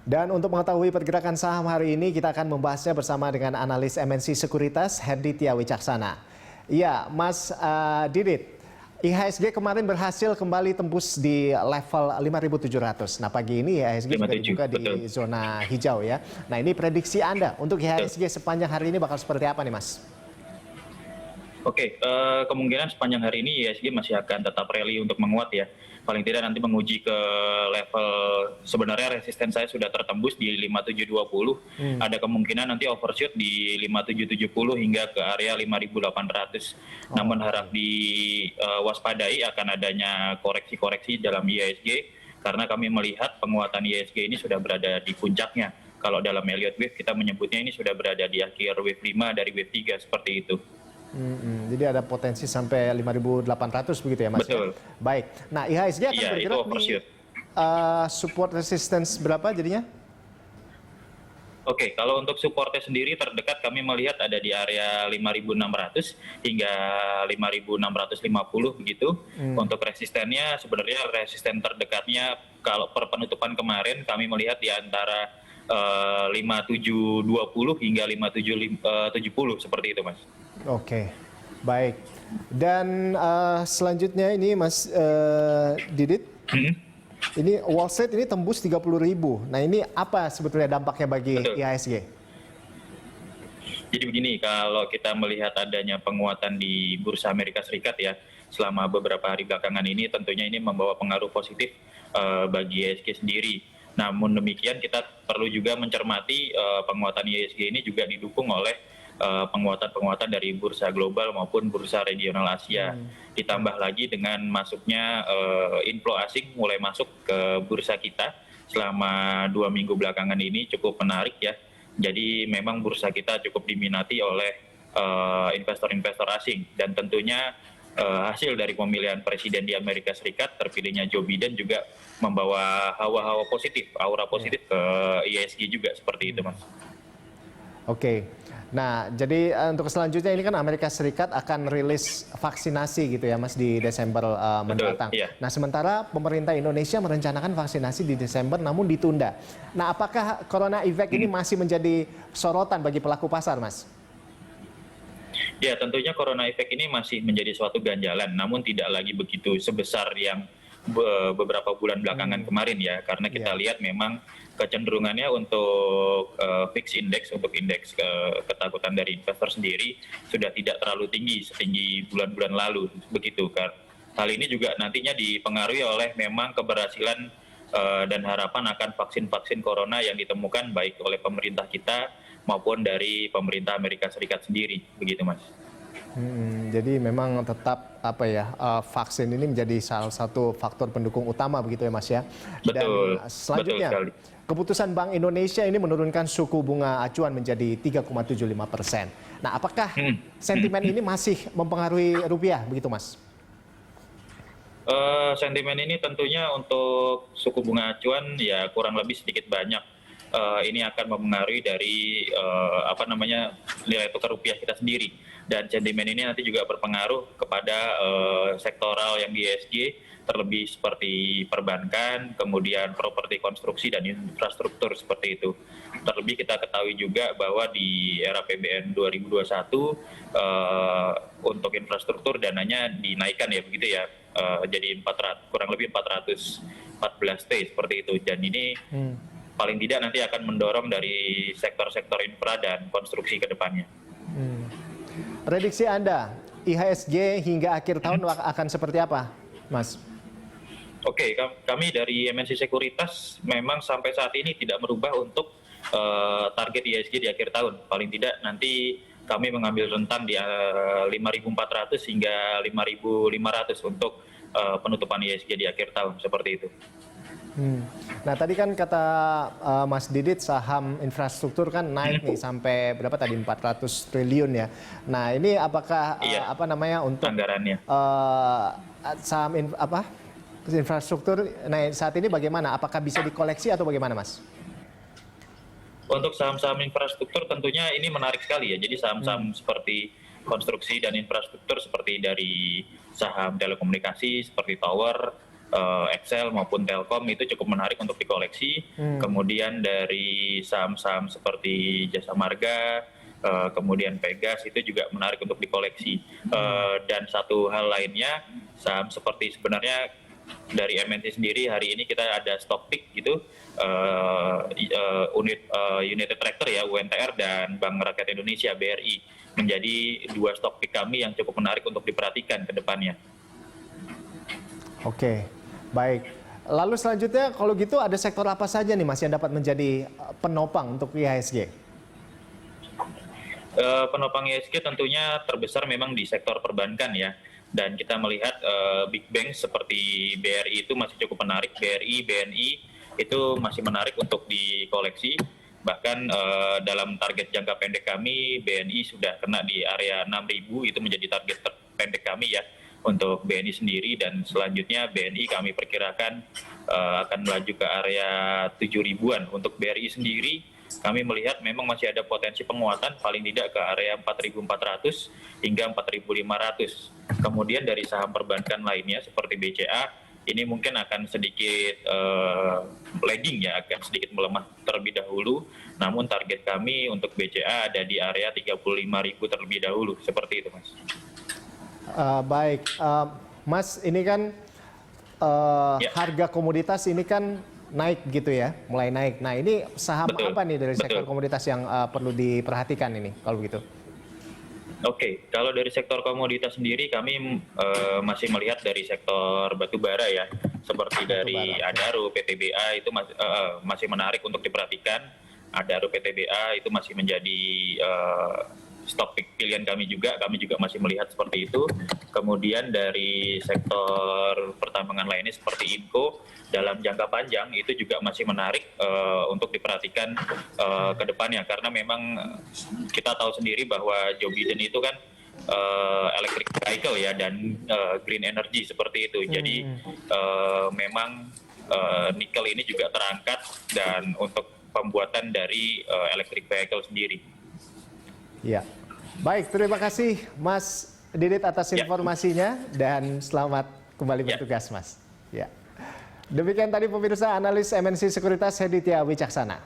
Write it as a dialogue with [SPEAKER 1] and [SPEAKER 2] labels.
[SPEAKER 1] Dan untuk mengetahui pergerakan saham hari ini, kita akan membahasnya bersama dengan analis MNC Sekuritas, Hendy Tia Wicaksana. Iya, Mas Didit, IHSG kemarin berhasil kembali tembus di level 5.700. Nah, pagi ini IHSG juga dibuka di zona hijau ya. Nah, ini prediksi Anda untuk IHSG sepanjang hari ini bakal seperti apa nih, Mas?
[SPEAKER 2] Oke, kemungkinan sepanjang hari ini IHSG masih akan tetap rally untuk menguat ya. Paling tidak nanti menguji ke level, sebenarnya resisten saya sudah tertembus di 5720. Ada kemungkinan nanti overshoot di 5770 hingga ke area 5800. Namun harap diwaspadai akan adanya koreksi-koreksi dalam IHSG karena kami melihat penguatan IHSG ini sudah berada di puncaknya. Kalau dalam Elliott Wave kita menyebutnya ini sudah berada di akhir wave 5 dari wave 3 seperti itu.
[SPEAKER 1] Jadi ada potensi sampai 5.800 begitu ya, Mas?
[SPEAKER 2] Betul.
[SPEAKER 1] Baik. Nah, IHSG akan bergerak di support resistance berapa jadinya?
[SPEAKER 2] Oke, kalau untuk supportnya sendiri terdekat kami melihat ada di area 5.600 hingga 5.650 begitu. Untuk resistennya sebenarnya resisten terdekatnya kalau per penutupan kemarin kami melihat di antara 5720 hingga 5770 seperti itu, Mas.
[SPEAKER 1] Oke, baik. Dan selanjutnya ini Mas Didit, ini Wall Street ini tembus 30.000. Nah, ini apa sebetulnya dampaknya bagi IHSG?
[SPEAKER 2] Jadi begini, kalau kita melihat adanya penguatan di Bursa Amerika Serikat ya, selama beberapa hari belakangan ini tentunya ini membawa pengaruh positif bagi IHSG sendiri. Namun demikian kita perlu juga mencermati penguatan IHSG ini juga didukung oleh penguatan-penguatan dari bursa global maupun bursa regional Asia. Ditambah lagi dengan masuknya inflow asing mulai masuk ke bursa kita selama 2 minggu belakangan ini cukup menarik ya. Jadi memang bursa kita cukup diminati oleh investor-investor asing dan tentunya hasil dari pemilihan presiden di Amerika Serikat, terpilihnya Joe Biden juga membawa hawa-hawa positif, aura positif ke IHSG juga seperti itu, Mas.
[SPEAKER 1] Oke. Nah, jadi untuk selanjutnya ini kan Amerika Serikat akan rilis vaksinasi gitu ya, Mas, di Desember mendatang.
[SPEAKER 2] Iya.
[SPEAKER 1] Nah, sementara pemerintah Indonesia merencanakan vaksinasi di Desember namun ditunda. Nah, apakah corona effect ini masih menjadi sorotan bagi pelaku pasar, Mas?
[SPEAKER 2] Ya, tentunya corona effect ini masih menjadi suatu ganjalan, namun tidak lagi begitu sebesar yang beberapa bulan belakangan kemarin ya, karena kita lihat memang kecenderungannya untuk fix index, untuk indeks ketakutan dari investor sendiri sudah tidak terlalu tinggi setinggi bulan-bulan lalu, begitu kan. Hal ini juga nantinya dipengaruhi oleh memang keberhasilan dan harapan akan vaksin-vaksin corona yang ditemukan baik oleh pemerintah kita maupun dari pemerintah Amerika Serikat sendiri, begitu, Mas.
[SPEAKER 1] Jadi memang tetap vaksin ini menjadi salah satu faktor pendukung utama begitu ya, Mas ya.
[SPEAKER 2] Betul.
[SPEAKER 1] Dan selanjutnya
[SPEAKER 2] betul sekali.
[SPEAKER 1] Keputusan Bank Indonesia ini menurunkan suku bunga acuan menjadi 3,75%. Nah, apakah sentimen ini masih mempengaruhi rupiah begitu, Mas?
[SPEAKER 2] Sentimen ini tentunya untuk suku bunga acuan ya kurang lebih sedikit banyak ini akan mempengaruhi dari nilai tukar rupiah kita sendiri, dan sentimen ini nanti juga berpengaruh kepada sektoral yang di IHSG, terlebih seperti perbankan, kemudian properti konstruksi dan infrastruktur seperti itu. Terlebih kita ketahui juga bahwa di era PBN 2021 untuk infrastruktur dananya dinaikkan ya begitu ya, jadi kurang lebih 414 T seperti itu, dan ini paling tidak nanti akan mendorong dari sektor-sektor infra dan konstruksi ke depannya.
[SPEAKER 1] Prediksi Anda, IHSG hingga akhir tahun akan seperti apa, Mas?
[SPEAKER 2] Oke, kami dari MNC Sekuritas memang sampai saat ini tidak merubah untuk target IHSG di akhir tahun. Paling tidak nanti kami mengambil rentang di 5.400 hingga 5.500 untuk penutupan IHSG di akhir tahun, seperti itu.
[SPEAKER 1] Nah, tadi kan kata Mas Didit saham infrastruktur kan naik nih sampai berapa tadi 400 triliun ya. Nah, ini apakah untuk
[SPEAKER 2] anggarannya
[SPEAKER 1] saham infrastruktur saat ini bagaimana? Apakah bisa dikoleksi atau bagaimana, Mas?
[SPEAKER 2] Untuk saham-saham infrastruktur tentunya ini menarik sekali ya. Jadi saham-saham seperti konstruksi dan infrastruktur seperti dari saham telekomunikasi seperti tower, Excel maupun Telkom itu cukup menarik untuk dikoleksi. Kemudian dari saham-saham seperti Jasa Marga, kemudian Pegas itu juga menarik untuk dikoleksi. Dan satu hal lainnya, saham seperti sebenarnya dari MNC sendiri hari ini kita ada stock pick gitu, United Tractor ya, UNTR, dan Bank Rakyat Indonesia BRI menjadi dua stock pick kami yang cukup menarik untuk diperhatikan ke depannya.
[SPEAKER 1] Oke, baik. Lalu selanjutnya kalau gitu ada sektor apa saja nih Mas yang dapat menjadi penopang untuk IHSG?
[SPEAKER 2] Penopang IHSG tentunya terbesar memang di sektor perbankan ya. Dan kita melihat big bank seperti BRI itu masih cukup menarik, BRI, BNI itu masih menarik untuk dikoleksi. Bahkan dalam target jangka pendek kami, BNI sudah kena di area 6.000, itu menjadi target terpendek kami ya untuk BNI sendiri, dan selanjutnya BNI kami perkirakan akan melaju ke area 7.000-an. Untuk BRI sendiri kami melihat memang masih ada potensi penguatan paling tidak ke area 4.400 hingga 4.500. Kemudian dari saham perbankan lainnya seperti BCA ini mungkin akan sedikit lagging ya, akan sedikit melemah terlebih dahulu. Namun target kami untuk BCA ada di area 35.000 terlebih dahulu, seperti itu Mas.
[SPEAKER 1] Baik, Mas, ini kan harga komoditas ini kan naik gitu ya, mulai naik. Nah ini saham apa nih dari sektor komoditas yang perlu diperhatikan ini kalau gitu?
[SPEAKER 2] Oke, kalau dari sektor komoditas sendiri kami masih melihat dari sektor batubara ya, seperti dari Adaro, PTBA itu masih menarik untuk diperhatikan. Adaro, PTBA itu masih menjadi stok pick pilihan kami juga masih melihat seperti itu. Kemudian dari sektor pertambangan lainnya seperti Inco, dalam jangka panjang itu juga masih menarik untuk diperhatikan ke depannya, karena memang kita tahu sendiri bahwa Joe Biden itu kan electric vehicle ya, dan green energy seperti itu. Jadi memang nikel ini juga terangkat dan untuk pembuatan dari electric vehicle sendiri.
[SPEAKER 1] Ya, baik, terima kasih Mas Didit atas informasinya dan selamat kembali bertugas Mas. Ya. Demikian tadi pemirsa analis MNC Sekuritas Henditya Wicaksana.